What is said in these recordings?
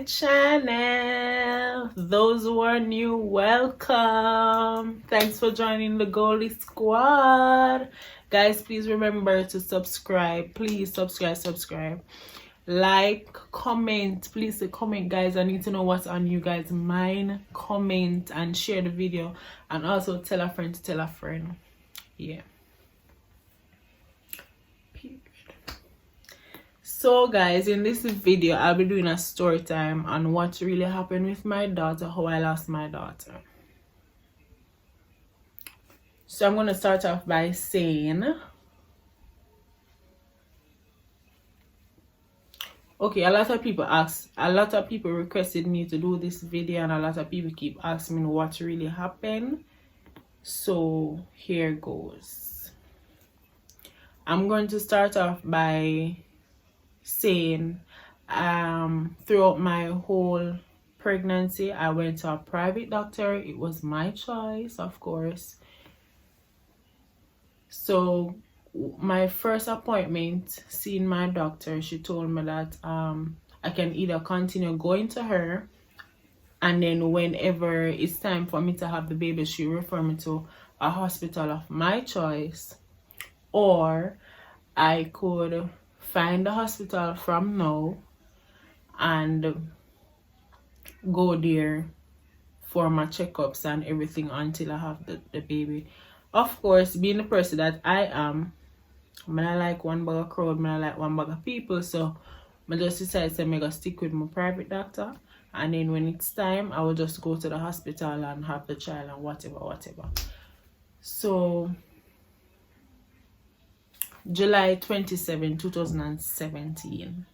my channel. Those who are new, welcome. Thanks for joining the Goldie squad. Guys, please remember to subscribe. Please subscribe. Like, comment. Please say comment, guys. I need to know what's on you guys' mind. Comment and share the video. And also tell a friend to tell a friend. Yeah. So guys, in this video I'll be doing a story time on what really happened with my daughter, how I lost my daughter. So I'm going to start off by saying, okay, a lot of people requested me to do this video, and a lot of people keep asking me what really happened. So here goes. I'm going to start off by saying throughout my whole pregnancy I went to a private doctor. It was my choice, of course. So my first appointment seeing my doctor, she told me that I can either continue going to her, and then whenever it's time for me to have the baby, she refer me to a hospital of my choice, or I could find the hospital from now and go there for my checkups and everything until I have the baby. Of course, being the person that I am, I like one bag of crowd, I like one bag of people, so I just decided to make a stick with my private doctor, and then when it's time I will just go to the hospital and have the child and whatever. So July 27, 2017,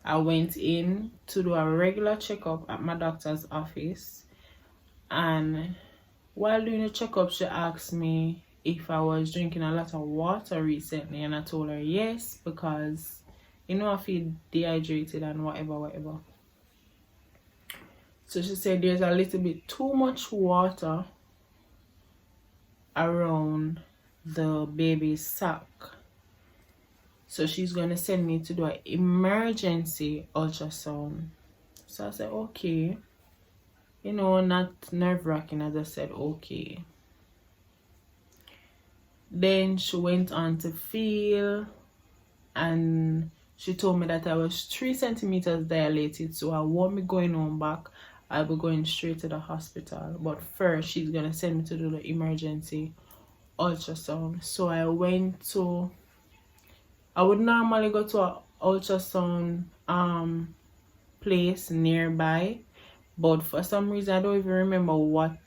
I went in to do a regular checkup at my doctor's office, and while doing the checkup she asked me if I was drinking a lot of water recently, and I told her yes, because I feel dehydrated and whatever. So she said there's a little bit too much water around the baby's sac, so she's gonna send me to do an emergency ultrasound. So I said okay, not nerve-wracking. I just said okay. Then she went on to feel, and she told me that I was 3 centimeters dilated, so I won't be going home back. I'll be going straight to the hospital, but first she's gonna send me to do the emergency ultrasound. So I would normally go to an ultrasound place nearby, but for some reason I don't even remember why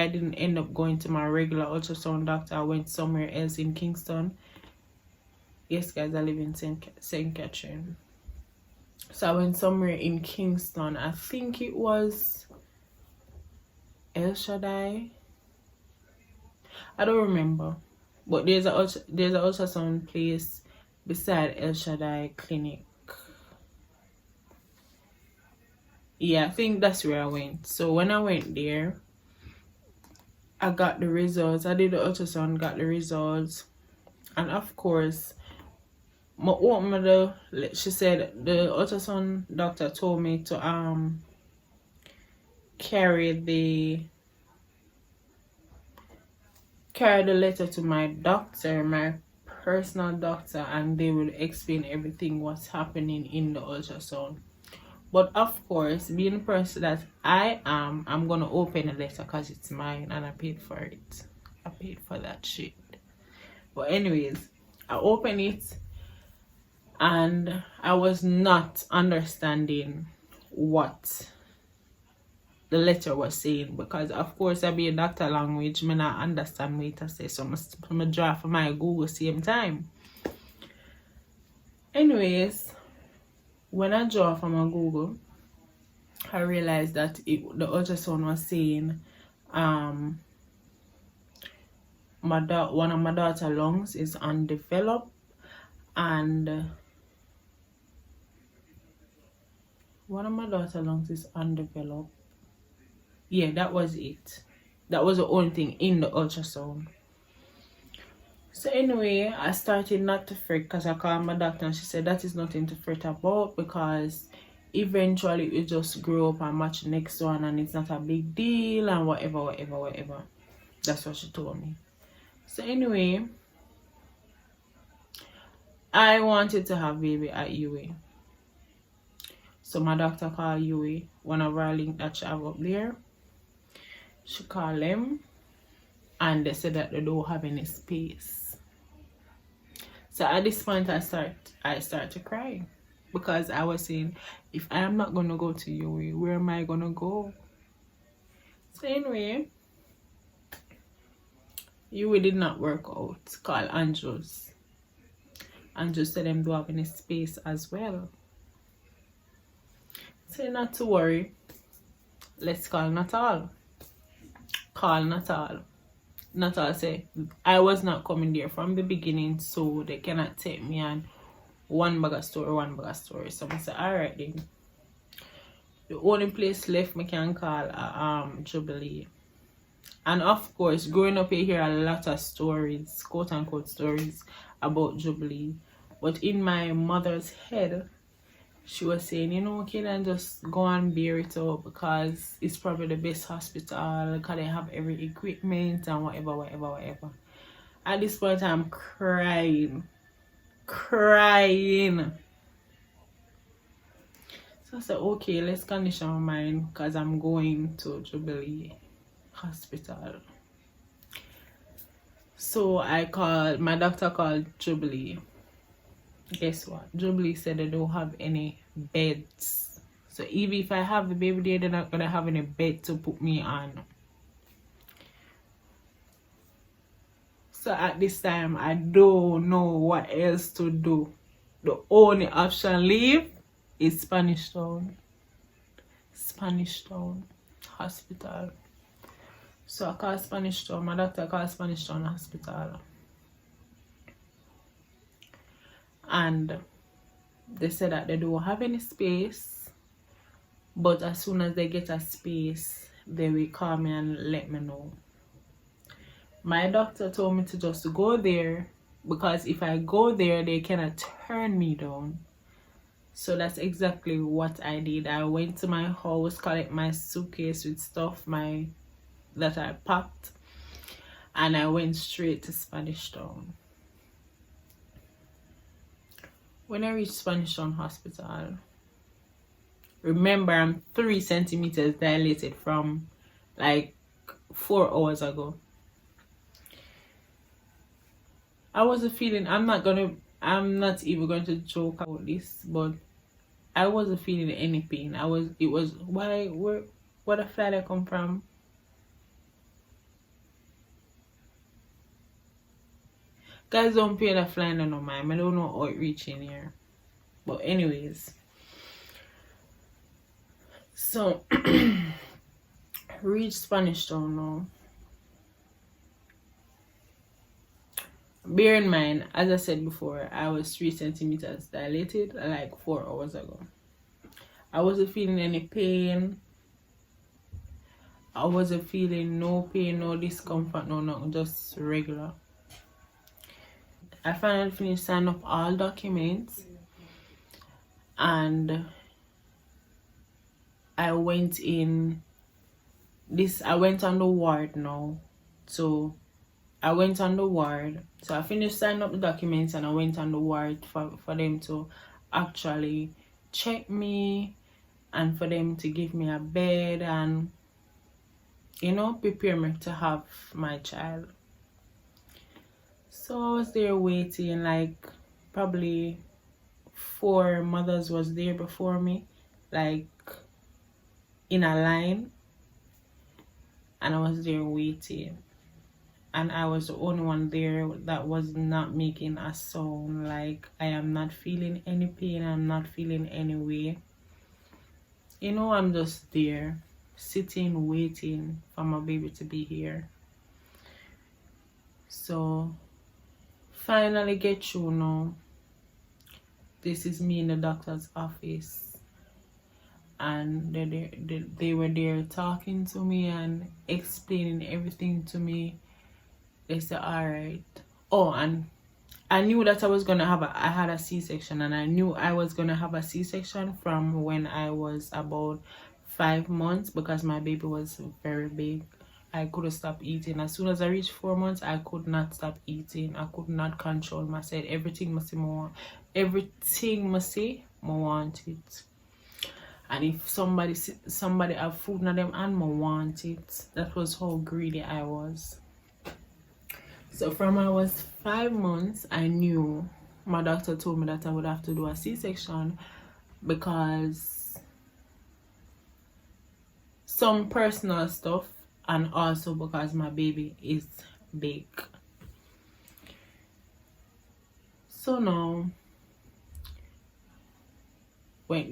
I didn't end up going to my regular ultrasound doctor. I went somewhere else in Kingston. Yes guys, I live in St. Catherine. So I went somewhere in Kingston. I think it was El Shaddai. I don't remember. But there's a ultrasound place beside El Shaddai Clinic. Yeah, I think that's where I went. So when I went there, I got the results. I did the ultrasound, got the results. And of course, she said the ultrasound doctor told me to carry the letter to my doctor, my personal doctor, and they will explain everything what's happening in the ultrasound. But of course, being the person that I am, I'm gonna open the letter because it's mine and I paid for it. I paid for that shit. But anyways, I opened it, and I was not understanding what the letter was saying, because of course I be a doctor language, I not understand what it say, so I'm draw for my Google same time. Anyways, when I draw from my Google, I realized that the ultrasound was saying one of my daughter's lungs is undeveloped, and one of my daughter's lungs is undeveloped. Yeah, that was it. That was the only thing in the ultrasound. So anyway, I started not to fret because I called my doctor and she said that is nothing to fret about because eventually it will just grow up and match the next one and it's not a big deal and whatever. That's what she told me. So anyway, I wanted to have baby at UA. So my doctor called UA, one of our link that she have up there. She called them and they said that they don't have any space. So at this point I start to cry because I was saying, if I am not gonna go to UA, where am I gonna go? So anyway, UA did not work out. Called Andrews. Andrews said them don't have any space as well. So not to worry. Let's call Natal. Call Natal. Natal say I was not coming there from the beginning, so they cannot take me on one bag of story. So I said, alright then. The only place left me can call Jubilee. And of course, growing up you hear a lot of stories, quote unquote stories about Jubilee. But in my mother's head, she was saying, you know, kid, and just go and bear it up because it's probably the best hospital because they have every equipment and whatever. At this point, I'm crying. So I said, okay, let's condition my mind because I'm going to Jubilee Hospital. So my doctor called Jubilee. Guess what? Jubilee said they don't have any beds. So even if I have the baby there, they're not gonna have any bed to put me on. So at this time, I don't know what else to do. The only option leave is Spanish Town Hospital. So I called Spanish Town. My doctor called Spanish Town Hospital. And they said that they don't have any space, but as soon as they get a space, they will call me and let me know. My doctor told me to just go there because if I go there, they cannot turn me down. So that's exactly what I did. I went to my house, collect my suitcase with stuff that I packed, and I went straight to Spanish Town. When I reached Spanish Town Hospital, remember I'm 3 centimeters dilated from like 4 hours ago. I wasn't feeling, I'm not even going to joke about this, but I wasn't feeling any pain. Where the flight I come from? Guys, don't pay the flight no mind. I don't know how it reached in here. But anyways. So, reach Spanish Town now. Bear in mind, as I said before, I was 3 centimeters dilated like 4 hours ago. I wasn't feeling any pain. I wasn't feeling no pain, no discomfort, no nothing, just regular. I finally finished signing up all documents and I went on the ward now. So I went on the ward. So I finished signing up the documents and I went on the ward for them to actually check me and for them to give me a bed and, you know, prepare me to have my child. So I was there waiting, like probably 4 mothers was there before me, like in a line, and I was there waiting. And I was the only one there that was not making a sound. Like I am not feeling any pain, I'm not feeling any way. You know, I'm just there, sitting, waiting for my baby to be here. So finally get through now. This is me in the doctor's office. And they were there talking to me and explaining everything to me. They said, alright, Oh, and I knew that I had a C-section, and I knew I was gonna have a C-section from when I was about 5 months, because my baby was very big. I couldn't stop eating. As soon as I reached 4 months, I could not stop eating. I could not control myself. Everything must say more want it. And if somebody have food in them and more want it. That was how greedy I was. So from I was 5 months, I knew, my doctor told me that I would have to do a C-section because some personal stuff, and also because my baby is big. So now,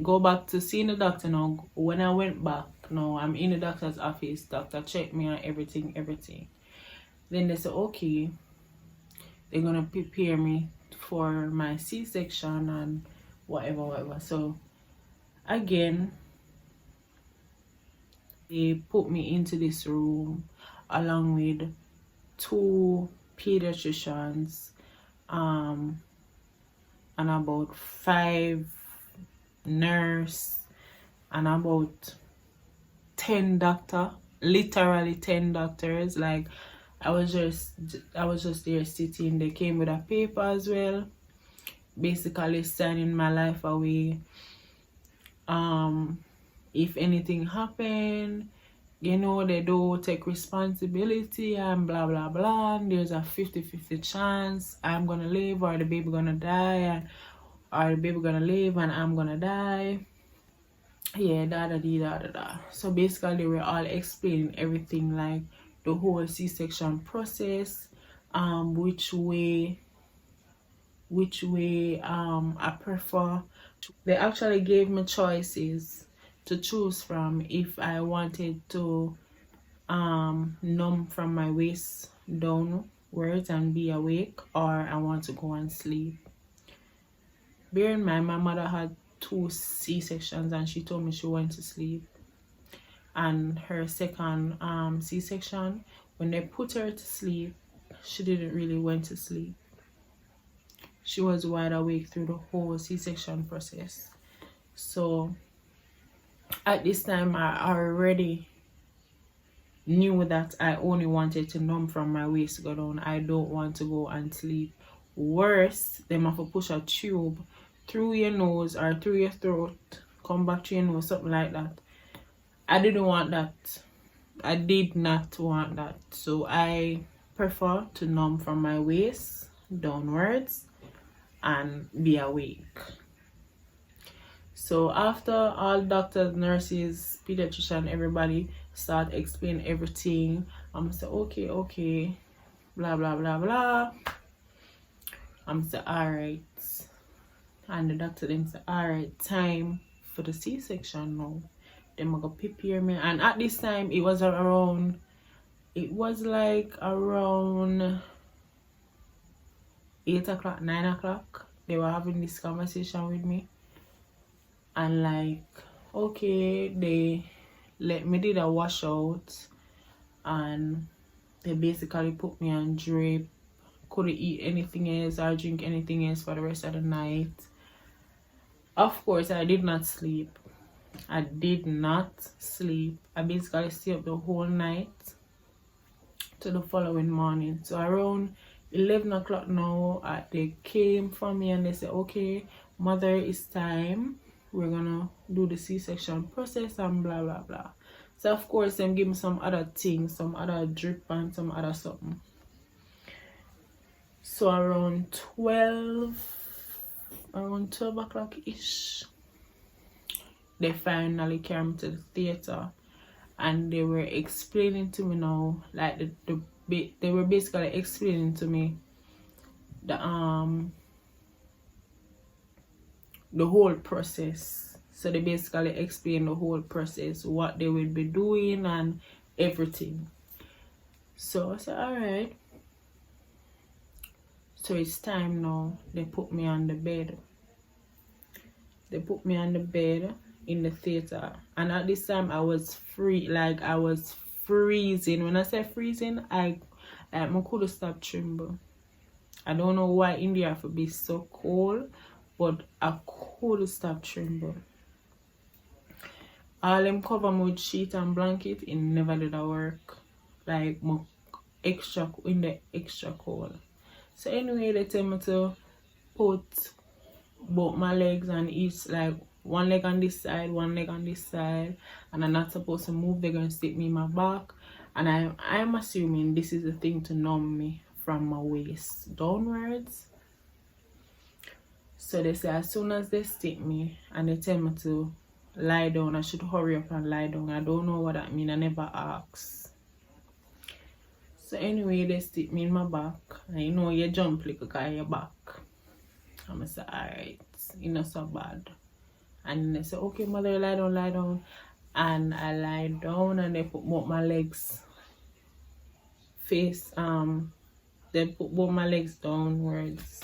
go back to seeing the doctor now. When I went back, now I'm in the doctor's office. Doctor checked me on everything. Then they said, okay, they're gonna prepare me for my C-section and whatever. So again, they put me into this room along with 2 pediatricians, and about 5 nurse, and about 10 doctor, literally 10 doctors. Like, I was just there sitting. They came with a paper as well, basically signing my life away. If anything happened, you know, they don't take responsibility and blah blah blah, and there's a 50-50 chance I'm gonna live or the baby gonna die, or the baby gonna live and I'm gonna die. Yeah, da. So basically, they were all explaining everything, like the whole C-section process, which way I prefer. They actually gave me choices to choose from if I wanted to numb from my waist downwards and be awake, or I want to go and sleep. Bear in mind, my mother had 2 C-sections and she told me she went to sleep. And her second C-section, when they put her to sleep, she didn't really went to sleep. She was wide awake through the whole C-section process. So at this time, I already knew that I only wanted to numb from my waist to go down. I don't want to go and sleep. Worse, they have to push a tube through your nose or through your throat, come back to your nose, something like that. I didn't want that. I did not want that. So I prefer to numb from my waist downwards and be awake. So after all doctors, nurses, pediatrician, everybody start explaining everything, I'm say okay, blah blah blah blah. I'm say alright. And the doctor then say, alright, time for the C-section now. Then I go prepare me. And at this time, it was around 8 o'clock, 9 o'clock. They were having this conversation with me. And like, okay, they let me did a washout. And they basically put me on drip. Couldn't eat anything else or drink anything else for the rest of the night. Of course, I did not sleep. I basically stayed up the whole night to the following morning. So around 11 o'clock now, they came for me and they said, okay, mother, it's time. We're gonna do the C-section process and blah blah blah. So of course, them give me some other things, some other drip and some other something. So around 12 o'clock ish, they finally came to the theater, and they were explaining to me now, like they were basically explaining to me the whole process. So they basically explained the whole process, what they will be doing and everything. So I said, alright. So it's time now. They put me on the bed. They put me on the bed in the theater. And at this time, I was I was freezing. When I say freezing, I couldn't stop trembling. I don't know why India have to be so cold, but I could stop tremble. All them cover me with sheet and blanket, it never did a work. Like my extra in the extra cold. So anyway, they tell me to put both my legs on each, like one leg on this side, one leg on this side, and I'm not supposed to move. They're gonna stick me in my back, and I'm assuming this is the thing to numb me from my waist downwards. So they say as soon as they stick me and they tell me to lie down, I should hurry up and lie down. I don't know what that means. I never asked. So anyway, they stick me in my back, and you know you jump like because your back. I'm gonna say, alright, it's not so bad. And they say, okay, mother, lie down, lie down. And I lie down, and they put both my legs they put both my legs downwards.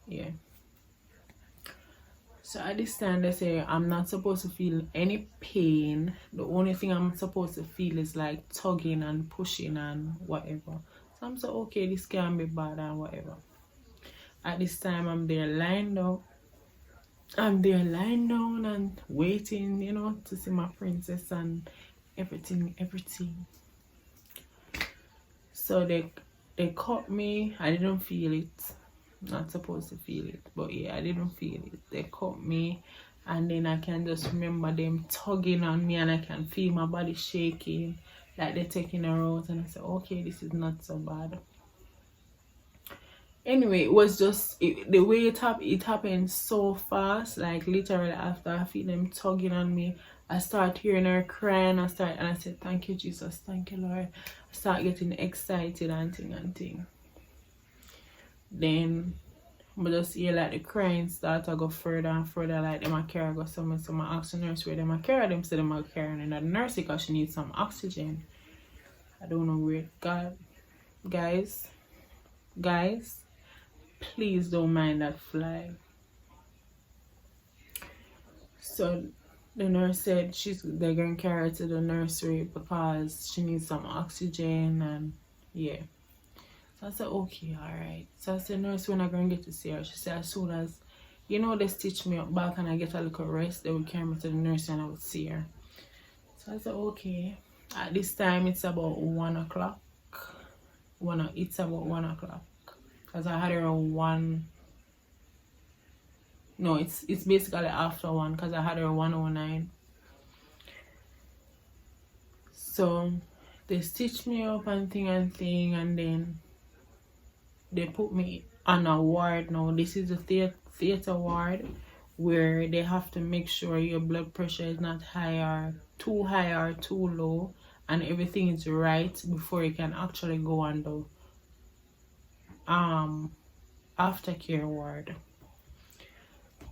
Yeah. So at this time they say I'm not supposed to feel any pain. The only thing I'm supposed to feel is like tugging and pushing and whatever. So I'm so okay, this can be bad and whatever. At this time I'm there lying down. I'm there lying down and waiting, you know, to see my princess and everything. So they cut me. I didn't feel it. Not supposed to feel it, but yeah, I didn't feel it. They cut me, and then I can just remember them tugging on me, and I can feel my body shaking, like they're taking her out. And I said, okay, this is not so bad. Anyway, it was just the way it happened so fast. Like literally after I feel them tugging on me, I start hearing her crying. I said, thank you, Jesus, thank you, Lord. I start getting excited and thing. Then I just hear like the crying start to go further and further, like them a carry go somewhere. So I ask the nurse where them a carry them, so them a carry and the nurse because she needs some oxygen. I don't know where it got. Guys, please don't mind that fly. So the nurse said they're gonna carry her to the nursery because she needs some oxygen, and yeah. So I said, okay, alright. So I said, nurse, when I'm going to get to see her? She said, as soon as, you know, they stitch me up back and I get a little rest, they would carry me to the nurse and I would see her. So I said, okay. At this time, it's about 1 o'clock. It's about 1 o'clock. Because I had her around 1. No, it's basically after 1 because I had her 1:09. So they stitched me up and thing, and then they put me on a ward now. This is the theater ward where they have to make sure your blood pressure is not high or too low, and everything is right before you can actually go on the aftercare ward.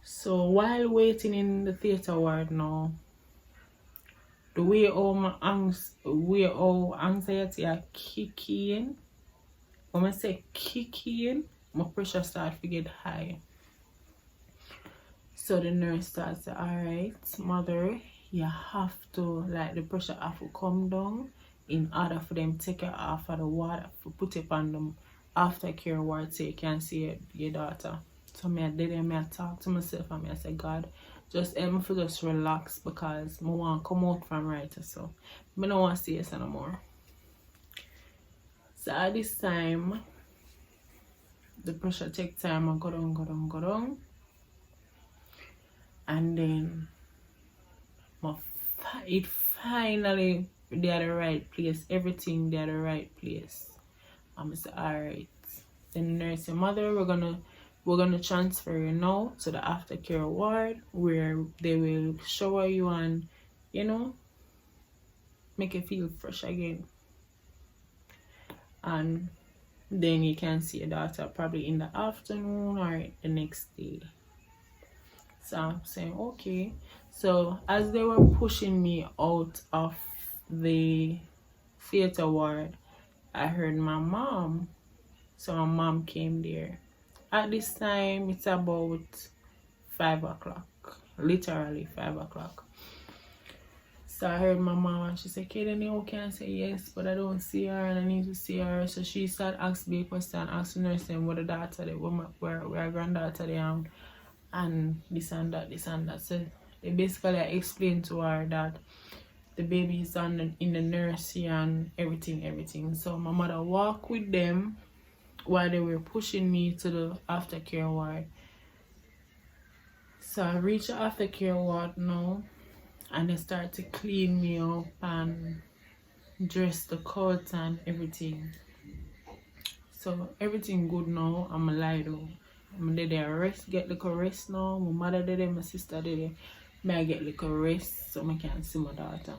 So while waiting in the theater ward now, the way all anxiety are kicking. When I say kicking, my pressure starts to get high. So the nurse starts to say, alright, mother, you have to, like, the pressure have to come down in order for them to take it off of the water, to put it on the aftercare ward so you can see your daughter. So I talk to myself and I say, God, just help me to just relax because I want to come out from right. So I don't want to see this anymore. So at this time, the pressure take time and go down. And then it finally, they are the right place. Everything, they are the right place. I'm going to say, alright. Then the nurse said, mother, we're gonna transfer you now to the aftercare ward where they will shower you and, you know, make you feel fresh again. And then you can see your daughter probably in the afternoon or the next day. So I'm saying, okay. So as they were pushing me out of the theater ward, I heard my mom. So my mom came there. At this time, it's about 5 o'clock. Literally 5 o'clock. So I heard my mom and she said, Kaden, you okay? I say yes, but I don't see her and I need to see her. So she started asking me questions, asking nurse them what the daughter, where our granddaughter they and this and that, this and that. So they basically explained to her that the baby is in the nursery and everything. So my mother walked with them while they were pushing me to the aftercare ward. So I reached the aftercare ward now and they start to clean me up and dress the cut and everything. So everything good now. I'm alive though. I'm there rest, get little rest now. My mother did it, my sister did it. May I get little rest so I can see my daughter.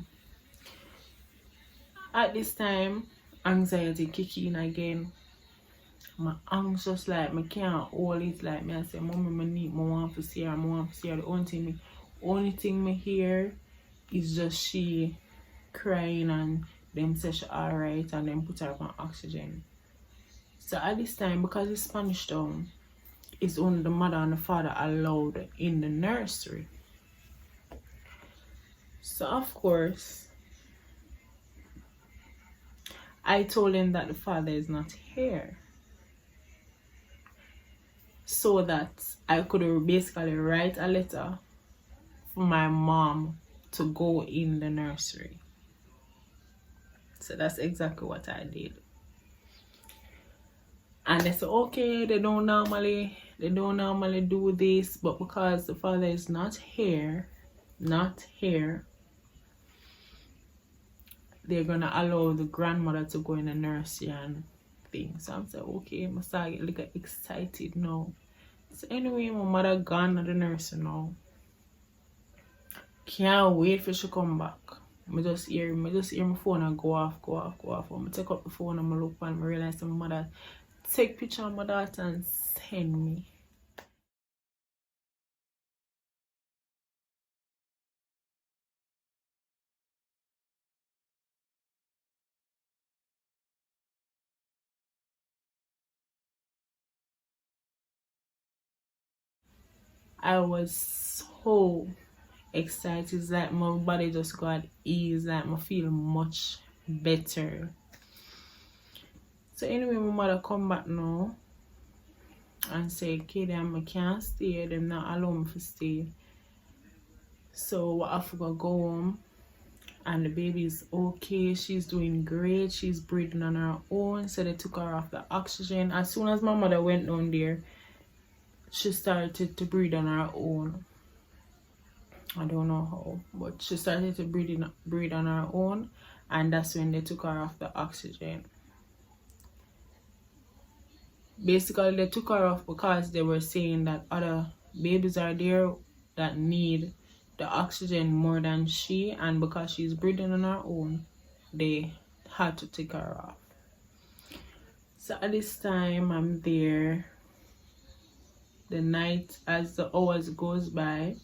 At this time, anxiety kick in again. My anxious like I can't hold it, like me I say, Mommy, I want to see her, The only thing me hear is just she crying and them say she alright and then put her on oxygen. So at this time, because it's Spanish town, it's only the mother and the father allowed in the nursery. So of course, I told him that the father is not here, so that I could basically write a letter for my mom to go in the nursery. So that's exactly what I did. And they said, okay, they don't normally do this, but because the father is not here, they're gonna allow the grandmother to go in the nursery and things. So I'm saying, okay, I start get a little excited now. So anyway, my mother gone to the nursery now. Can't wait for she come back. I just hear my phone and go off. I take up the phone and I look and I realize my mother take picture of my daughter and send me. I was so excited. It's like my body just got ease, like I feel much better. So anyway, my mother come back now and say, Katie, I can't stay, them not allow me to stay. So I have to go home and the baby is okay, she's doing great, she's breathing on her own. So they took her off the oxygen. As soon as my mother went down there, she started to breathe on her own. I don't know how, but she started to breathe on her own, and that's when they took her off the oxygen. Basically, they took her off because they were saying that other babies are there that need the oxygen more than she, and because she's breathing on her own, they had to take her off. So at this time, I'm there. The night, as the hours goes by,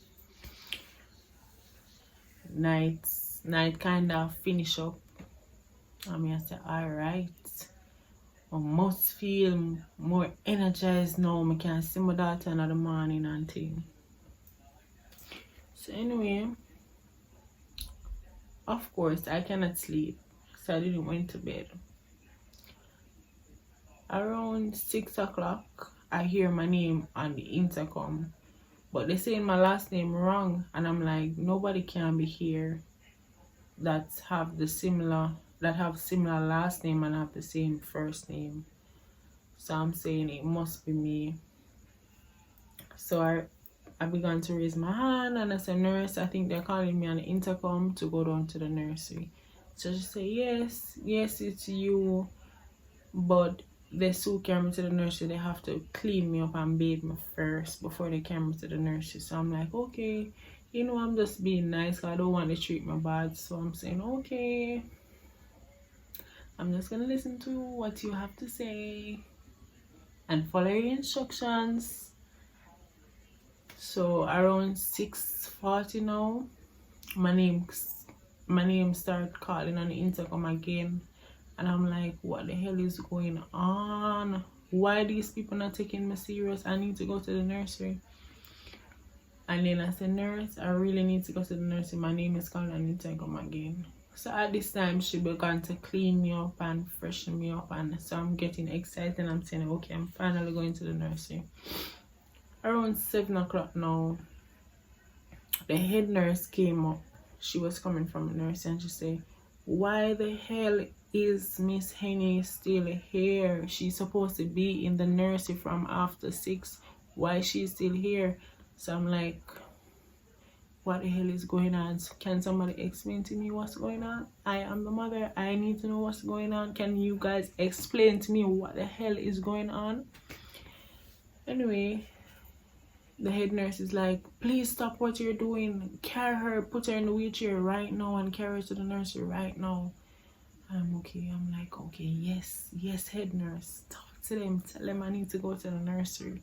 night kind of finish up. I mean, I said, all right. I must feel more energized now. I can see my daughter in the morning and thing. So anyway, of course, I cannot sleep, so I didn't went to bed. Around 6 o'clock, I hear my name on the intercom, but they saying my last name wrong, and I'm like, nobody can be here that have similar last name and have the same first name. So I'm saying it must be me. So I began to raise my hand and I said, nurse, I think they're calling me on the intercom to go down to the nursery. So she said, yes, it's you, but they still carry me to the nursery. They have to clean me up and bathe me first before they carry me to the nursery. So I'm like, okay, I'm just being nice. I don't want to treat me bad. So I'm saying, okay, I'm just gonna listen to what you have to say and follow your instructions. So around 6:40 now, my name started calling on the intercom again, and I'm like, what the hell is going on? Why these people not taking me serious? I need to go to the nursery. And then I said, nurse, I really need to go to the nurse. My name is calling, I need to come again. So at this time, she began to clean me up and freshen me up. And so I'm getting excited and I'm saying, okay, I'm finally going to the nursery. Around 7 o'clock now, the head nurse came up. She was coming from the nursery and she said, why the hell is Miss Henny still here? She's supposed to be in the nursery from after 6. Why is she still here? So I'm like, what the hell is going on? Can somebody explain to me what's going on? I am the mother. I need to know what's going on. Can you guys explain to me what the hell is going on? Anyway, the head nurse is like, please stop what you're doing. Carry her, put her in the wheelchair right now and carry her to the nursery right now. I'm okay. I'm like, okay, yes, head nurse. Talk to them. Tell them I need to go to the nursery.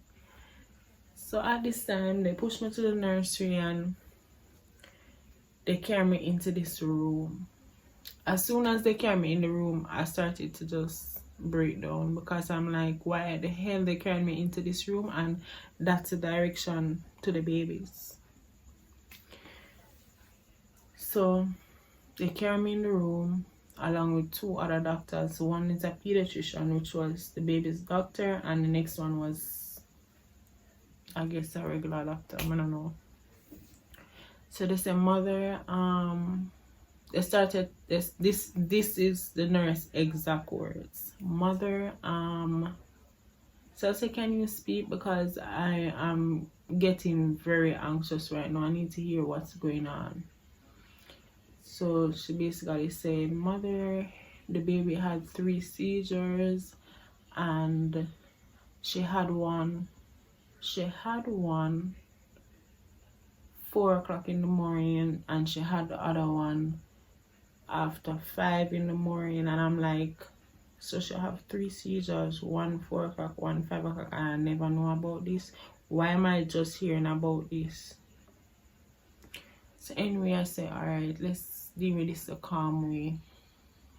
So at this time, they push me to the nursery and they carry me into this room. As soon as they carry me in the room, I started to just break down because I'm like, why the hell they carry me into this room? And that's the direction to the babies. So they carry me in the room along with 2 other doctors. One is a pediatrician, which was the baby's doctor, and the next one was, I guess, a regular doctor. I don't know. So they said, mother, they started this is the nurse exact words. Mother, so I said, can you speak, because I am getting very anxious right now. I need to hear what's going on. So she basically said, mother, the baby had 3 seizures and she had one 4 o'clock in the morning and she had the other one after 5 in the morning. And I'm like, so she have 3 seizures, one 4 o'clock, one 5 o'clock, and I never know about this. Why am I just hearing about this? So anyway, I say, all right, let's deal with this the calm way.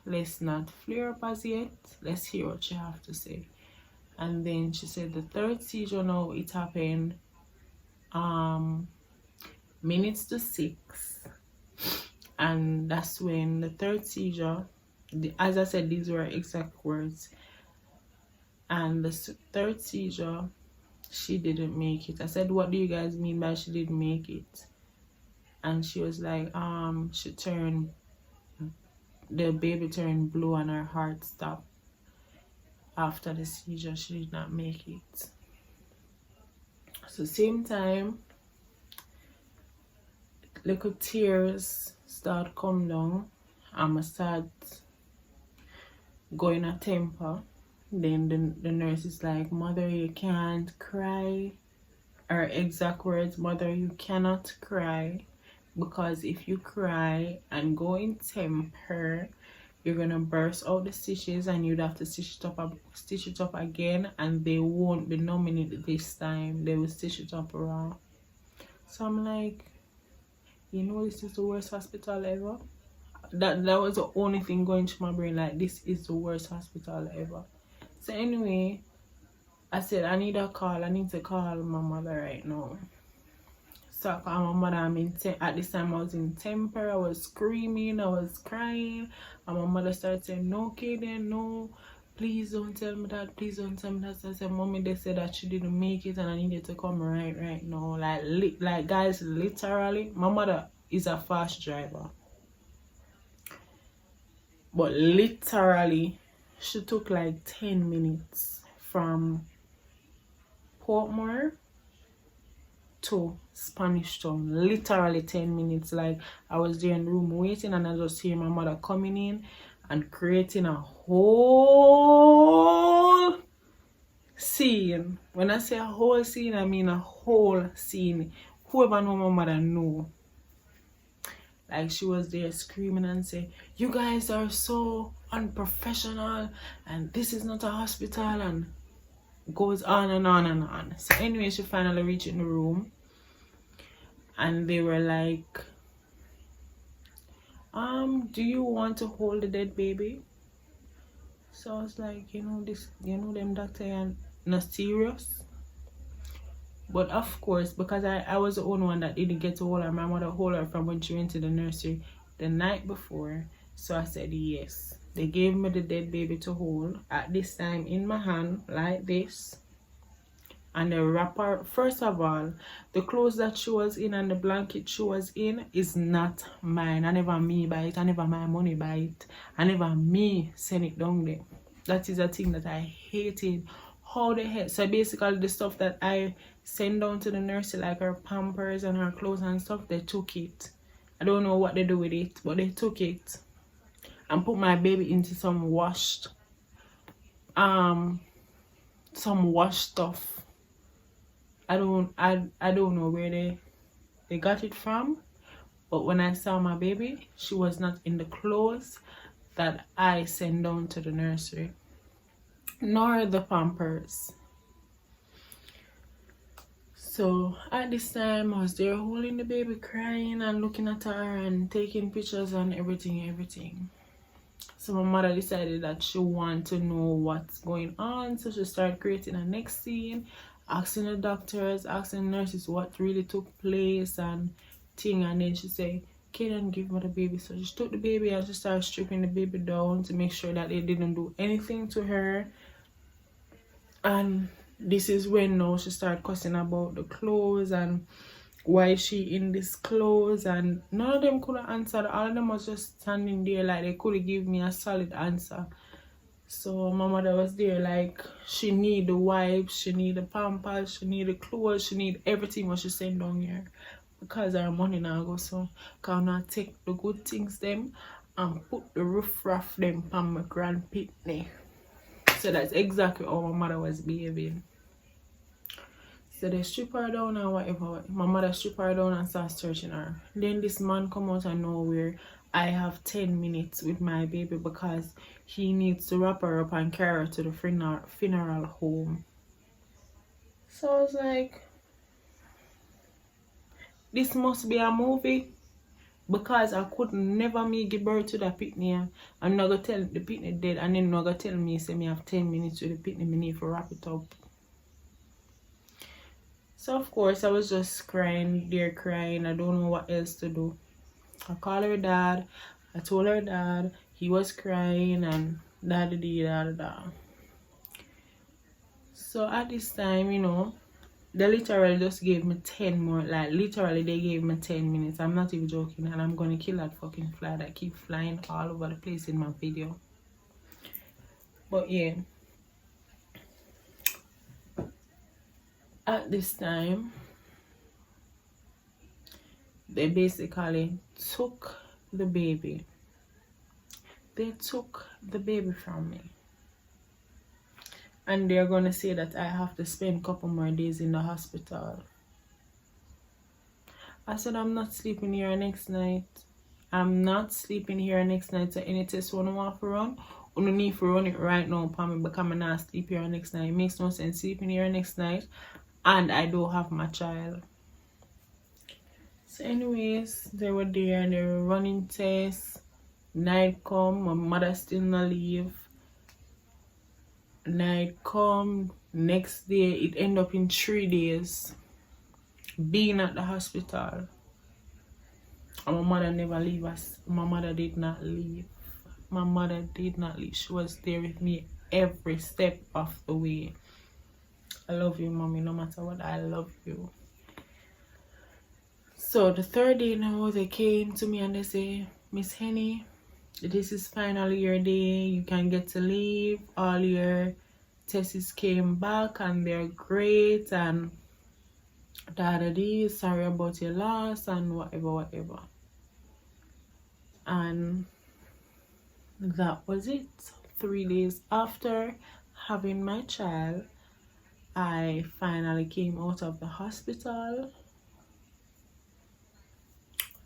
Let's not flare up as yet. Let's hear what she have to say. And then she said the 3rd seizure now, it happened minutes to 6. And that's when the 3rd seizure, as I said, these were exact words. And the 3rd seizure, she didn't make it. I said, what do you guys mean by she didn't make it? And she was like, the baby turned blue and her heart stopped. After the seizure, she did not make it. So same time, little tears start come down. I'ma start going a temper. Then the nurse is like, mother, you can't cry. Her exact words, mother, you cannot cry, because if you cry and go in temper, you're gonna burst out the stitches and you'd have to stitch it up again, and they won't be numbing it this time. They will stitch it up around. So I'm like, you know, this is the worst hospital ever. That was the only thing going through my brain, like, this is the worst hospital ever. So anyway, I said, I need a call. I need to call my mother right now. So I called my mother. At this time, I was in temper. I was screaming. I was crying. And my mother started saying, no, Kaden, no. Please don't tell me that. Please don't tell me that. So I said, mommy, they said that she didn't make it and I needed to come right now. Like guys, literally, my mother is a fast driver. But literally, she took like 10 minutes from Portmore to Spanish Town. Literally 10 minutes. Like, I was there in the room waiting and I just hear my mother coming in and creating a whole scene. When I say a whole scene, I mean a whole scene. Whoever know my mother know. Like, she was there screaming and saying, you guys are so unprofessional and this is not a hospital, and goes on and on and on. So anyway, she finally reached in the room and they were like, do you want to hold the dead baby? So I was like, them doctor are not serious. But of course, because I was the only one that didn't get to hold her, my mother hold her from when she went to the nursery the night before. So I said yes. They gave me the dead baby to hold, at this time in my hand like this. And the wrapper, first of all, the clothes that she was in and the blanket she was in is not mine. I never me buy it. I never my money buy it. I never me send it down there. That is a thing that I hated. How the heck? So basically the stuff that I send down to the nursery, like her pampers and her clothes and stuff, they took it. I don't know what they do with it, but they took it and put my baby into some washed stuff. I don't know where they got it from, but when I saw my baby, she was not in the clothes that I sent down to the nursery, nor the pampers. So at this time I was there holding the baby, crying and looking at her and taking pictures and everything. So my mother decided that she wanted to know what's going on, so she started creating a next scene, asking the doctors, asking the nurses what really took place and thing. And then she said, Kaden, give me the baby. So she took the baby and she started stripping the baby down to make sure that they didn't do anything to her. And this is when now she started cussing about the clothes and why she in this clothes, and none of them could have answered. All of them was just standing there like they couldn't give me a solid answer. So my mother was there like she need the wipes, she need the pampers, she need the clothes, she need everything what she sent down here, because her money now go. So can I take the good things them and put the roof raff them on my grand pitney. So that's exactly how my mother was behaving. So they strip her down or whatever. My mother strip her down and start searching her. Then this man come out of nowhere. I have 10 minutes with my baby because he needs to wrap her up and carry her to the funeral home. So I was like, this must be a movie, because I could never me give birth to that pitney. I'm not gonna tell the pitney dead and then not gonna tell me say me have 10 minutes with the pitney, me need to wrap it up. So of course I was just crying there, crying. I don't know what else to do. I called her dad. I told her dad. He was crying and da. So at this time, you know, they literally just gave me 10 more, like literally they gave me 10 minutes. I'm not even joking, and I'm gonna kill that fucking fly that keep flying all over the place in my video. But yeah, at this time they basically took the baby. They took the baby from me. And they're gonna say that I have to spend a couple more days in the hospital. I said I'm not sleeping here next night. I'm not sleeping here next night. So any test one want to run, you don't need to run it right now for me, because I'm not sleep here next night. It makes no sense sleeping here next night and I don't have my child. So anyways, they were there and they were running tests. Night come, my mother still not leave. Night come, next day, it end up in 3 days being at the hospital. And my mother never leave us. My mother did not leave. My mother did not leave. She was there with me every step of the way. I love you, mommy, no matter what. I love you. So the third day now, they came to me and they say, Miss Henny, this is finally your day. You can get to leave. All your tests came back and they're great, and sorry about your loss and whatever. And that was it. 3 days after having my child, I finally came out of the hospital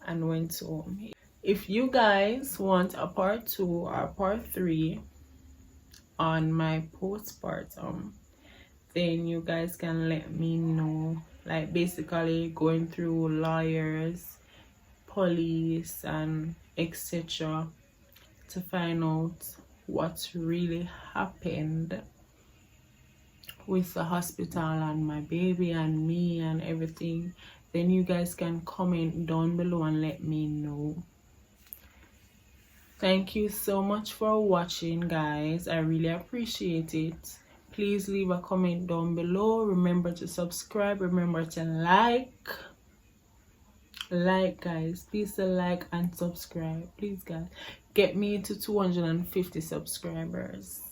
and went home. If you guys want a part 2 or part 3 on my postpartum, then you guys can let me know. Like basically going through lawyers, police and etc. to find out what really happened with the hospital and my baby and me and everything, then you guys can comment down below and let me know. Thank you so much for watching, guys. I really appreciate it. Please leave a comment down below. Remember to subscribe. Remember to like, guys. Please like and subscribe, please, guys. Get me to 250 subscribers.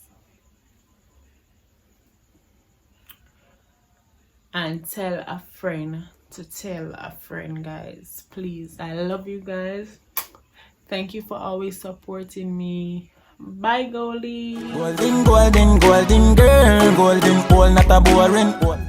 And tell a friend to tell a friend, guys. Please, I love you guys. Thank you for always supporting me. Bye, Goldie. Golden, golden, golden girl, golden, all not a boring.